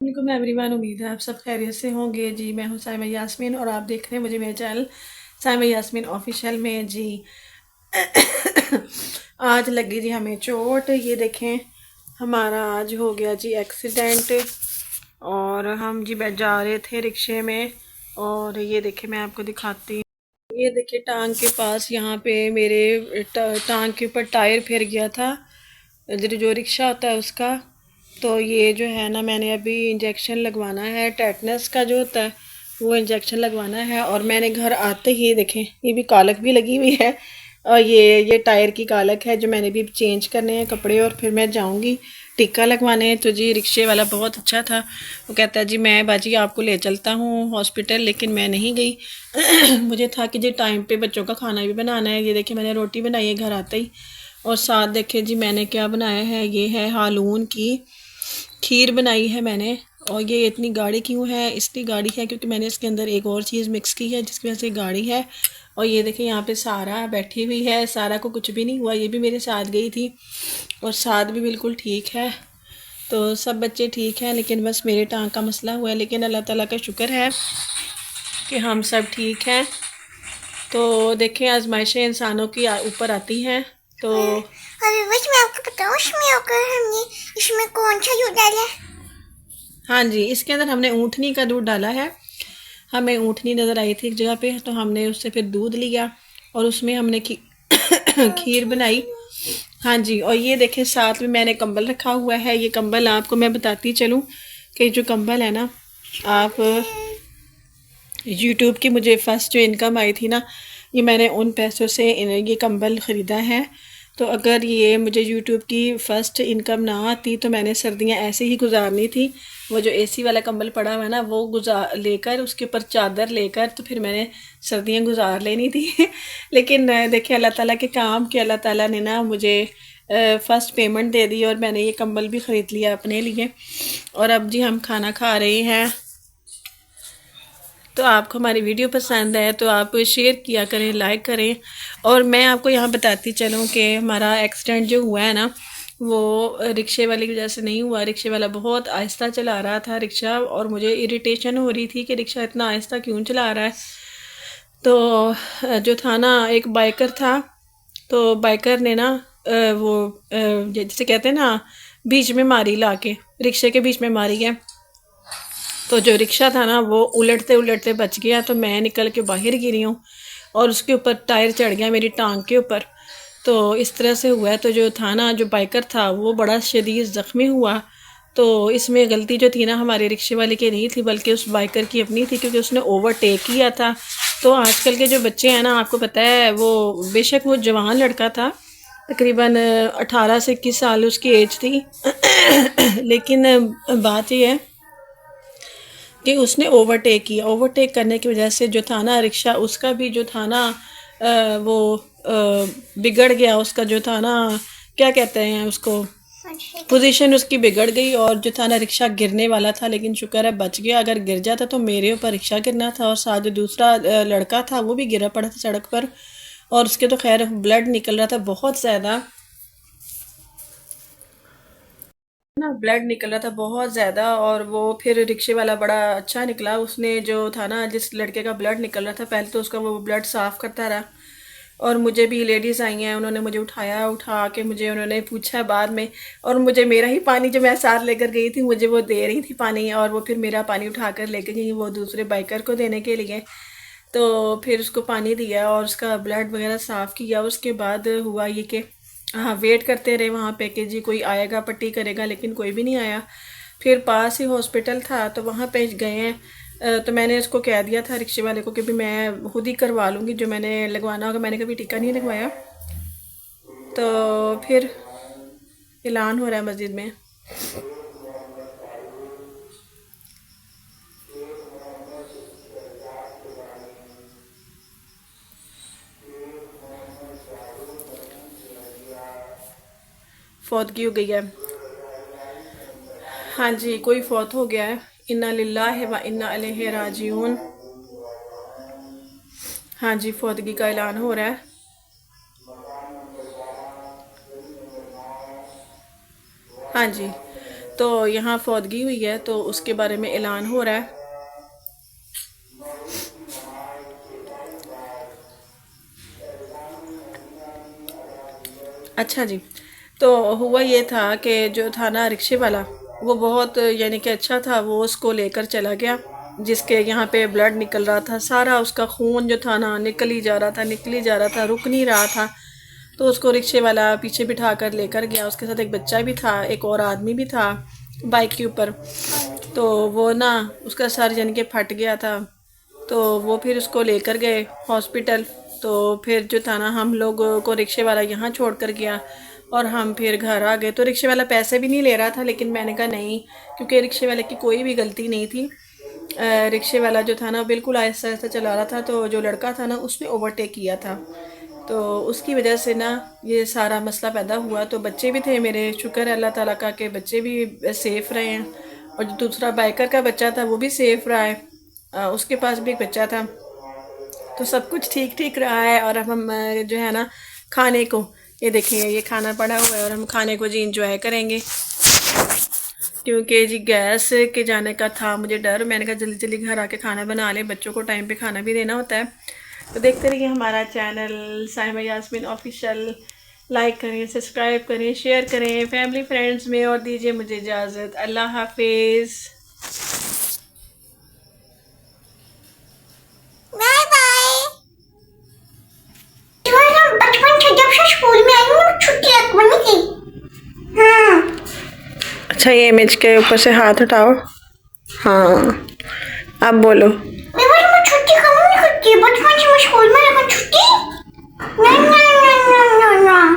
वालेकुम एवरीवन, उम्मीद है आप सब खैरियत से होंगे। जी मैं हूँ साइमा यास्मीन और आप देख रहे हैं मुझे मेरे चैनल साइमा यास्मीन ऑफिशियल में। जी आज लगी जी हमें चोट। ये देखें, हमारा आज हो गया जी एक्सीडेंट और हम जी बैठ जा रहे थे रिक्शे में। और ये देखें, मैं आपको दिखाती हूँ। ये देखिए, टांग के पास यहाँ पे मेरे टांग के ऊपर टायर फिर गया था, जो रिक्शा होता है उसका। तो ये जो है ना, मैंने अभी इंजेक्शन लगवाना है, टेटनस का जो होता है वो इंजेक्शन लगवाना है। और मैंने घर आते ही देखें, ये भी कालक भी लगी हुई है और ये टायर की कालक है जो मैंने भी चेंज करने हैं कपड़े। और फिर मैं जाऊंगी टीका लगवाने। तो जी रिक्शे वाला बहुत अच्छा था, वो कहता है जी मैं बाजी आपको ले चलता हूँ हॉस्पिटल, लेकिन मैं नहीं गई। मुझे था कि जी टाइम पे बच्चों का खाना भी बनाना है। ये देखिए, मैंने रोटी बनाई है घर आते ही। और साथ देखे जी मैंने क्या बनाया है, ये है हालून की खीर बनाई है मैंने। और ये इतनी गाढ़ी क्यों है, इसलिए गाढ़ी है क्योंकि मैंने इसके अंदर एक और चीज़ मिक्स की है जिसकी वजह से गाढ़ी है। और ये देखिए, यहाँ पे सारा बैठी हुई है, सारा को कुछ भी नहीं हुआ, ये भी मेरे साथ गई थी और साथ भी बिल्कुल ठीक है। तो सब बच्चे ठीक हैं, लेकिन बस मेरे टांग का मसला हुआ है। लेकिन अल्लाह ताला का शुक्र है कि हम सब ठीक हैं। तो देखें, आजमाइशें इंसानों की ऊपर आती हैं। तो अभी बस मैं आपको बताऊँ इसमें होकर हमने इसमें कौन सा दूध डाला है। हाँ जी, इसके अंदर हमने ऊँटनी का दूध डाला है। हमें ऊँटनी नज़र आई थी एक जगह पे, तो हमने उससे फिर दूध लिया और उसमें हमने खीर बनाई। हाँ जी, और ये देखें साथ में मैंने कंबल रखा हुआ है। ये कंबल आपको मैं बताती चलूँ कि जो कंबल है ना, आप यूट्यूब की मुझे फ़र्स्ट जो इनकम आई थी ना, ये मैंने उन पैसों से ये कंबल ख़रीदा है। तो अगर ये मुझे यूट्यूब की फ़र्स्ट इनकम ना आती तो मैंने सर्दियाँ ऐसे ही गुजारनी थी। वो जो एसी वाला कंबल पड़ा हुआ है ना, वो गुजार लेकर उसके ऊपर चादर लेकर तो फिर मैंने सर्दियाँ गुजार लेनी थी। लेकिन देखिए, अल्लाह ताला के काम के अल्लाह ताला ने ना मुझे फ़र्स्ट पेमेंट दे दी और मैंने ये कंबल भी ख़रीद लिया अपने लिए। और अब जी हम खाना खा रहे हैं। तो आपको हमारी वीडियो पसंद है तो आप शेयर किया करें, लाइक करें। और मैं आपको यहाँ बताती चलूँ कि हमारा एक्सीडेंट जो हुआ है ना, वो रिक्शे वाले की वजह से नहीं हुआ। रिक्शे वाला बहुत आहिस्ता चला रहा था रिक्शा, और मुझे इरिटेशन हो रही थी कि रिक्शा इतना आहिस्ता क्यों चला रहा है। तो जो था ना, एक बाइकर था, तो बाइकर ने ना वो जैसे कहते हैं ना, बीच में मारी, ला के रिक्शे के बीच में मारी है। तो जो रिक्शा था ना, वो उलटते उलटते बच गया, तो मैं निकल के बाहर गिरी हूँ और उसके ऊपर टायर चढ़ गया मेरी टांग के ऊपर। तो इस तरह से हुआ है। तो जो था ना, जो बाइकर था वो बड़ा शदीद ज़ख्मी हुआ। तो इसमें गलती जो थी ना हमारे रिक्शे वाले की नहीं थी, बल्कि उस बाइकर की अपनी थी, क्योंकि उसने ओवरटेक किया था। तो आजकल के जो बच्चे हैं ना, आपको पता है, वो बेशक वो जवान लड़का था, तकरीबन 18 से 21 साल उसकी एज थी। लेकिन बात यह है कि उसने ओवरटेक किया। ओवरटेक करने की वजह से जो था ना रिक्शा, उसका भी जो था ना वो बिगड़ गया। उसका जो था ना, क्या कहते हैं उसको, पोजीशन उसकी बिगड़ गई। और जो था ना, रिक्शा गिरने वाला था, लेकिन शुक्र है बच गया। अगर गिर जाता तो मेरे ऊपर रिक्शा गिरना था, और साथ जो दूसरा लड़का था वो भी गिरा पड़ा था सड़क पर। और उसके तो खैर ब्लड निकल रहा था बहुत ज़्यादा ना, ब्लड निकल रहा था बहुत ज़्यादा। और वो फिर रिक्शे वाला बड़ा अच्छा निकला, उसने जो था ना, जिस लड़के का ब्लड निकल रहा था, पहले तो उसका वो ब्लड साफ़ करता रहा। और मुझे भी लेडीज़ आई हैं, उन्होंने मुझे उठाया, उठा के मुझे उन्होंने पूछा बाद में। और मुझे मेरा ही पानी जो मैं साथ लेकर गई थी, मुझे वो दे रही थी पानी, और वो फिर मेरा पानी उठा कर लेके गई वो दूसरे बाइकर को देने के लिए। तो फिर उसको पानी दिया और उसका ब्लड वगैरह साफ़ किया। उसके बाद हुआ ये कि हाँ, वेट करते रहे वहाँ पे कि जी कोई आएगा पट्टी करेगा, लेकिन कोई भी नहीं आया। फिर पास ही हॉस्पिटल था तो वहाँ पे गए हैं। तो मैंने उसको कह दिया था रिक्शे वाले को कि भी मैं खुद ही करवा लूँगी जो मैंने लगवाना होगा, मैंने कभी टीका नहीं लगवाया। तो फिर ऐलान हो रहा है मस्जिद में। फौतगी हो गई है। हाँ जी, कोई फौत हो गया है। इन्ना लिल्लाहि व इन्ना इलैहि राजिऊन। हाँ जी, फौतगी का ऐलान हो रहा है। हाँ जी, तो यहाँ फौतगी हुई है, तो उसके बारे में ऐलान हो रहा है। अच्छा जी, तो हुआ ये था कि जो था ना रिक्शे वाला, वो बहुत यानी कि अच्छा था। वो उसको लेकर चला गया, जिसके यहाँ पे ब्लड निकल रहा था, सारा उसका खून जो था ना निकल ही जा रहा था, निकल ही जा रहा था, रुक नहीं रहा था। तो उसको रिक्शे वाला पीछे बिठा कर लेकर गया। उसके साथ एक बच्चा भी था, एक और आदमी भी था बाइक के ऊपर। तो वो ना उसका सर यानी कि फट गया था, तो वो फिर उसको लेकर गए हॉस्पिटल। तो फिर जो था ना, हम लोग को रिक्शे वाला यहाँ छोड़ कर गया और हम फिर घर आ गए। तो रिक्शे वाला पैसे भी नहीं ले रहा था, लेकिन मैंने कहा नहीं, क्योंकि रिक्शे वाले की कोई भी गलती नहीं थी। रिक्शे वाला जो था ना बिल्कुल आहिस्ता आहिस्ता चला रहा था, तो जो लड़का था ना उसने ओवरटेक किया था, तो उसकी वजह से ना ये सारा मसला पैदा हुआ। तो बच्चे भी थे मेरे, शुक्र है अल्लाह ताला का कि बच्चे भी सेफ़ रहे हैं। और जो दूसरा बाइकर का बच्चा था वो भी सेफ़ रहा है, उसके पास भी एक बच्चा था। तो सब कुछ ठीक ठीक रहा है। और अब हम जो है ना खाने को, ये देखिए ये खाना पड़ा हुआ है और हम खाने को जी इंजॉय करेंगे, क्योंकि जी गैस के जाने का था मुझे डर। मैंने कहा जल्दी जल्दी घर आके खाना बना लें, बच्चों को टाइम पे खाना भी देना होता है। तो देखते रहिए हमारा channel Saima Yasmeen official. Like करें, सब्सक्राइब करें, शेयर करें फैमिली फ्रेंड्स में, और दीजिए मुझे इजाज़त। अल्लाह हाफिज़। Bye bye. बचपन से जब से स्कूल में आई हूँ छुट्टी लगवाने की। हाँ अच्छा, ये इमेज के ऊपर से हाथ उठाओ। हाँ, अब बोलो। मैं छुट्टी कब नहीं करती, बचपन से मैं स्कूल में लेकर छुट्टी नहीं नहीं नहीं नहीं नहीं।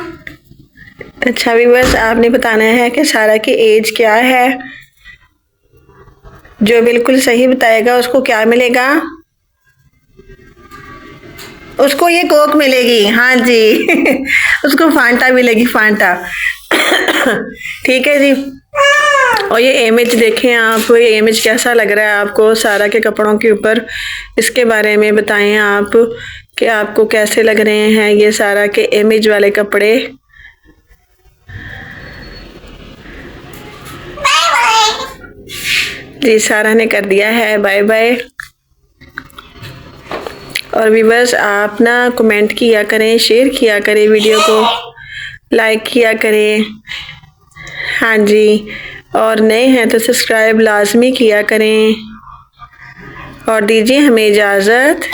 अच्छा भी बस आपने बताना है कि सारा की एज क्या है। जो बिल्कुल सही बताएगा उसको क्या मिलेगा? उसको ये कोक मिलेगी। हाँ जी उसको फांटा मिलेगी, फांटा ठीक है जी। और ये इमेज देखें आप, ये इमेज कैसा लग रहा है आपको सारा के कपड़ों के ऊपर? इसके बारे में बताएं आप कि आपको कैसे लग रहे हैं ये सारा के इमेज वाले कपड़े। जी सारा ने कर दिया है बाय बाय। और व्यूअर्स आप ना कमेंट किया करें, शेयर किया करें, वीडियो को लाइक किया करें। हाँ जी, और नए हैं तो सब्सक्राइब लाजमी किया करें। और दीजिए हमें इजाज़त।